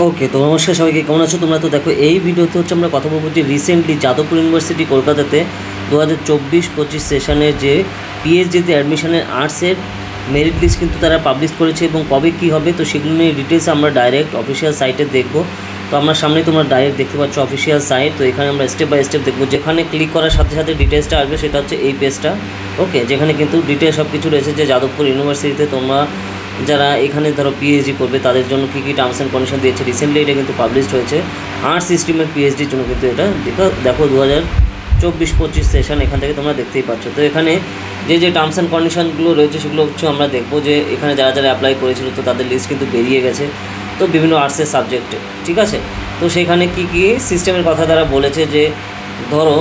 ওকে, তো নমস্কার সবাইকে, কেমন আছো তোমরা? তো দেখো, এই ভিডিওতে হচ্ছে আমরা কথা বলবো যে রিসেন্টলি যাদবপুর ইউনিভার্সিটি কলকাতাতে 2024-25 সেশনের যে পিএইচডিতে অ্যাডমিশনের আর্টসের মেরিট লিস্ট কিন্তু তারা পাবলিশ করেছে এবং কবে কী হবে তো সেগুলো নিয়ে ডিটেলস আমরা ডাইরেক্ট অফিসিয়াল সাইটে দেখবো। তো আমার সামনে তোমরা ডাইরেক্ট দেখতে পাচ্ছ অফিসিয়াল সাইট। তো এখানে আমরা স্টেপ বাই স্টেপ দেখবো, যেখানে ক্লিক করার সাথে সাথে ডিটেলসটা আসবে সেটা হচ্ছে এই পেজটা। ওকে, যেখানে কিন্তু ডিটেলস সব কিছু রয়েছে যে যাদবপুর ইউনিভার্সিটিতে তোমরা যারা এখানে ধরো পিএইচডি করবে তাদের জন্য কী কী টার্মস অ্যান্ড কন্ডিশন দিয়েছে। রিসেন্টলি এটা কিন্তু পাবলিশড হয়েছে আর্টস স্ট্রিমের পিএইচডির জন্য, কিন্তু এটা দেখো 2024-25 সেশন এখান থেকে তোমরা দেখতেই পাচ্ছ। তো এখানে যে টার্মস অ্যান্ড কন্ডিশনগুলো রয়েছে সেগুলো হচ্ছে আমরা দেখবো যে এখানে যারা যারা অ্যাপ্লাই করেছিল তো তাদের লিস্ট কিন্তু বেরিয়ে গেছে, তো বিভিন্ন আর্টসের সাবজেক্টে, ঠিক আছে। তো সেখানে কি কি সিস্টেমের কথা তারা বলেছে যে ধরো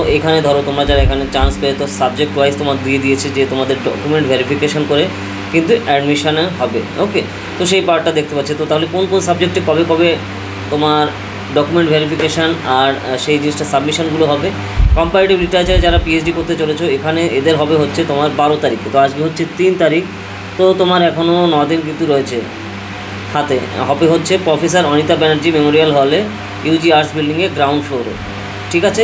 তোমরা যারা এখানে চান্স পেয়ে তো সাবজেক্ট ওয়াইজ তোমার দিয়ে দিয়েছে যে তোমাদের ডকুমেন্ট ভেরিফিকেশন করে কিন্তু অ্যাডমিশানে হবে। ওকে, তো সেই পার্টটা দেখতে পাচ্ছি। তো তাহলে কোন কোন সাবজেক্টে কবে কবে তোমার ডকুমেন্ট ভেরিফিকেশান আর সেই জিনিসটা সাবমিশনগুলো হবে। কম্পারেটিভ লিটারেচারে যারা পিএইচডি করতে চলেছো এখানে এদের হবে হচ্ছে তোমার 12 তারিখে। তো আজকে হচ্ছে 3 তারিখ, তো তোমার এখনও 9 দিন কিন্তু রয়েছে হাতে। হবে হচ্ছে প্রফেসর অনিতা ব্যানার্জি মেমোরিয়াল হলে, ইউজি আর্টস বিল্ডিংয়ে, গ্রাউন্ড ফ্লোরে, ঠিক আছে,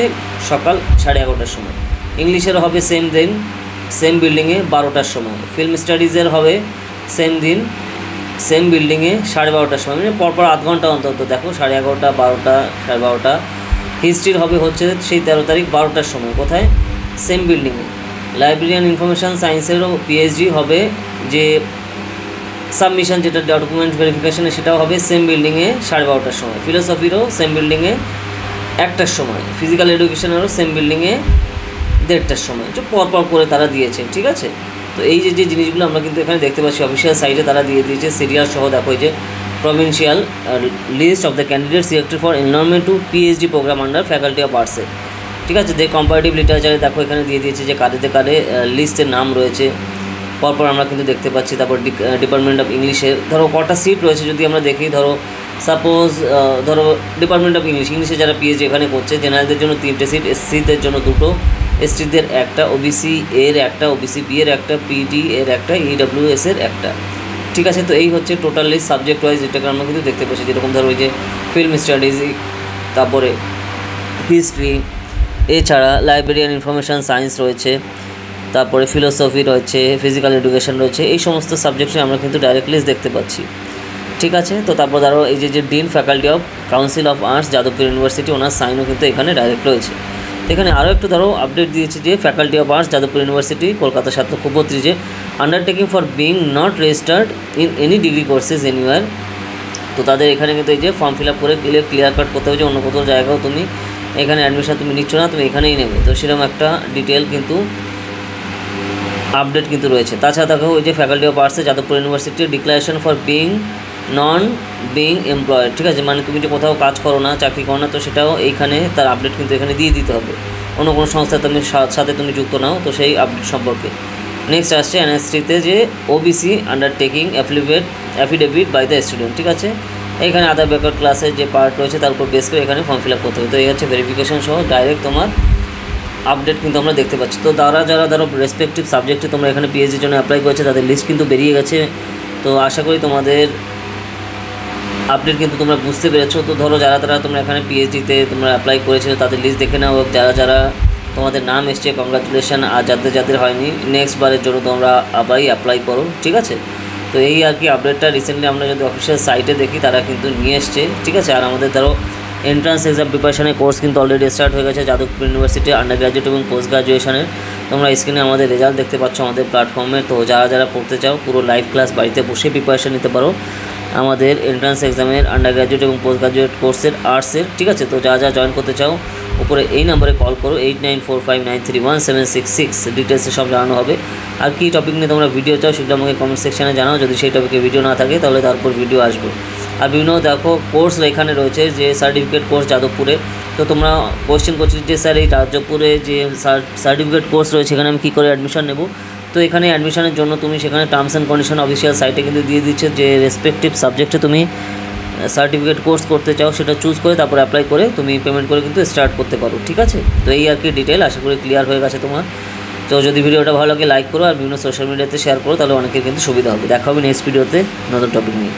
সকাল 11:30টার সময়। ইংলিশের হবে সেম দিন, সেম বিল্ডিংয়ে 12টার সময়। ফিল্ম স্টাডিজের হবে সেম দিন, সেম বিল্ডিংয়ে 12:30টার সময়, মানে পরপর আধ ঘন্টা অন্তত। দেখো 11:30, 12টা, 12:30। হিস্ট্রির হবে হচ্ছে সেই 13 তারিখ 12টার সময়, কোথায়? সেম বিল্ডিংয়ে। লাইব্রেরিয়ান ইনফরমেশান সায়েন্সেরও পিএইচডি হবে, যে সাবমিশন যেটা ডকুমেন্ট ভেরিফিকেশানে সেটাও হবে সেম বিল্ডিংয়ে 12:30টার সময়। ফিলোসফিরও সেম বিল্ডিংয়ে 1টার সময়। ফিজিক্যাল এডুকেশনেরও সেম বিল্ডিংয়ে 1:30টার সময়। যে পরপর করে তারা দিয়েছে, ঠিক আছে। তো এই যে জিনিসগুলো আমরা কিন্তু এখানে দেখতে পাচ্ছি অফিসিয়াল সাইটে তারা দিয়ে দিয়েছে সিরিয়াল সহ। দেখো এই যে provincial list of the candidate selected for enrolment to PhD programme under faculty of আর্টসে, ঠিক আছে। যে কম্পারেটিভ লিটারেচারে দেখো এখানে দিয়ে দিয়েছে যে কারে লিস্টের নাম রয়েছে, পরপর আমরা কিন্তু দেখতে পাচ্ছি। তারপর ডিপার্টমেন্ট অফ ইংলিশের ধরো কটা সিট রয়েছে যদি আমরা দেখি, ধরো সাপোজ ডিপার্টমেন্ট অফ ইংলিশে যারা পিএইচডি এখানে করছে, জেনারেলদের জন্য 3টে সিট, এসসিদের জন্য 2টো, এসটিদের 1টা, ওবিসি এর 1টা, ওবিসি বি এর 1টা, পিডি এর 1টা, ইডব্লিউএস এর 1টা, ঠিক আছে। তো এই হচ্ছে টোটাল লিস্ট সাবজেক্ট ওয়াইজ, যেটাকে আমরা কিন্তু দেখতে পাচ্ছি। যেরকম ধরো ওই যে ফিল্ম স্টাডিজ, তারপরে হিস্ট্রি, এছাড়া লাইব্রেরিয়ান ইনফরমেশান সায়েন্স রয়েছে, তারপরে ফিলোসফি রয়েছে, ফিজিক্যাল এডুকেশন রয়েছে, এই সমস্ত সাবজেক্টে আমরা কিন্তু ডাইরেক্ট লিস্ট দেখতে পাচ্ছি, ঠিক আছে। তো তারপর ধরো এই যে dean faculty of council of arts Jadavpur university, ওনার সাইনও কিন্তু এখানে ডাইরেক্ট রয়েছে। এখানে আরও একটু ধরো আপডেট দিয়েছে যে faculty of arts Jadavpur university Kolkata 7 যে undertaking for being not registered in any degree courses anywhere. তো তাদের এখানে কিন্তু এই যে ফর্ম ফিল আপ করে ক্লিয়ার কাট করতে হবে যে অন্য কোথাও জায়গাও তুমি এখানে অ্যাডমিশন তুমি নিচ্ছ না, তুমি এখানেই নেবে। তো সেরকম একটা ডিটেল কিন্তু আপডেট কিন্তু রয়েছে। তাছাড়া দেখো ওই যে ফ্যাকাল্টি অফ আর্টসে যাদবপুর ইউনিভার্সিটির declaration for non being employed, ঠিক আছে, মানে তুমি যে কোথাও কাজ করো না, চাকরি করো না, তো সেটাও এইখানে তার আপডেট কিন্তু এখানে দিয়ে দিতে হবে। অন্য কোনো সংস্থার তুমি সাথে তুমি যুক্ত নাও, তো সেই আপডেট সম্পর্কে। নেক্সট আসছে এনএসটিতে যে OBC undertaking affidavit by the student, ঠিক আছে। এখানে আদার ব্যাকওয়ার্ড ক্লাসের যে পার্ট রয়েছে তার উপর বেস করে এখানে ফর্ম ফিল আপ করতে হবে। তো এই হচ্ছে ভেরিফিকেশন সহ ডাইরেক্ট তোমার আপডেট কিন্তু আমরা দেখতে পাচ্ছি। তো যারা ধরো রেসপেক্টিভ সাবজেক্টে তোমরা এখানে পিএইচডির জন্য অ্যাপ্লাই করেছে তাদের লিস্ট কিন্তু বেরিয়ে গেছে। তো আশা করি তোমাদের আপডেট কিন্তু তোমরা বুঝতে পেরেছো। তো ধরো যারা তোমরা এখানে পিএইচডিতে তোমরা অ্যাপ্লাই করেছিলে তাদের লিস্ট দেখে নাও, যারা তোমাদের নাম এসছে কংগ্রাচুলেশন, আর যাদের হয়নি নেক্সট বারের জন্য তোমরা আবারই অ্যাপ্লাই করো, ঠিক আছে। তো এই আর কি আপডেটটা রিসেন্টলি আমরা যদি অফিসিয়াল সাইটে দেখি তারা কিন্তু নিয়ে এসছে, ঠিক আছে। আর আমাদের ধরো এন্ট্রান্স এক্সাম প্রিপারেশনের কোর্স কিন্তু অলরেডি স্টার্ট হয়ে গেছে যাদবপুর ইউনিভার্সিটি আন্ডার গ্র্যাজুয়েট এবং পোস্ট গ্র্যাজুয়েশনের। তোমরা স্ক্রিনে আমাদের রেজাল্ট দেখতে পাচ্ছ আমাদের প্ল্যাটফর্মে। তো যারা পড়তে চাও পুরো লাইভ ক্লাস বাড়িতে বসে প্রিপারেশন নিতে পারো আমাদের এন্ট্রান্স এক্সামের আন্ডার গ্র্যাজুয়েট এবং পোস্ট গ্র্যাজুয়েট কোর্সের আর্টসের, ঠিক আছে। তো যারা জয়েন করতে চাও উপরে এই নাম্বারে কল করো 8945931766, ডিটেলসে সব জানানো হবে। আর কী টপিক নিয়ে তোমরা ভিডিও চাও সেটা আমাকে কমেন্ট সেকশানে জানাও, যদি সেই টপিকে ভিডিও না থাকে তাহলে তারপর ভিডিও আসবে। আর বিভিন্ন দেখো কোর্স এখানে রয়েছে যে সার্টিফিকেট কোর্স যাদবপুরে। তো তোমরা কোয়েশ্চেন করছি যে স্যার এই যাদবপুরে যে সার্টিফিকেট কোর্স রয়েছে এখানে আমি কী করে অ্যাডমিশন নেব। তো এখানে অ্যাডমিশনের জন্য তুমি সেখানে টার্মস অ্যান্ড কন্ডিশন অফিসিয়াল সাইটে কিন্তু দিয়ে দিচ্ছে যে রেসপেক্টিভ সাবজেক্টে তুমি সার্টিফিকেট কোর্স করতে চাও সেটা চুজ করে তারপর অ্যাপ্লাই করে তুমি পেমেন্ট করে কিন্তু স্টার্ট করতে পারো, ঠিক আছে। তো এই আর কি ডিটেল, আশা করি ক্লিয়ার হয়ে গেছে তোমার। তো যদি ভিডিওটা ভালো লাগে লাইক করো আর বিভিন্ন সোশ্যাল মিডিয়াতে শেয়ার করো, তাহলে অনেকের কিন্তু সুবিধা হবে। দেখা হবে নেক্সট ভিডিওতে নতুন টপিক নিয়ে।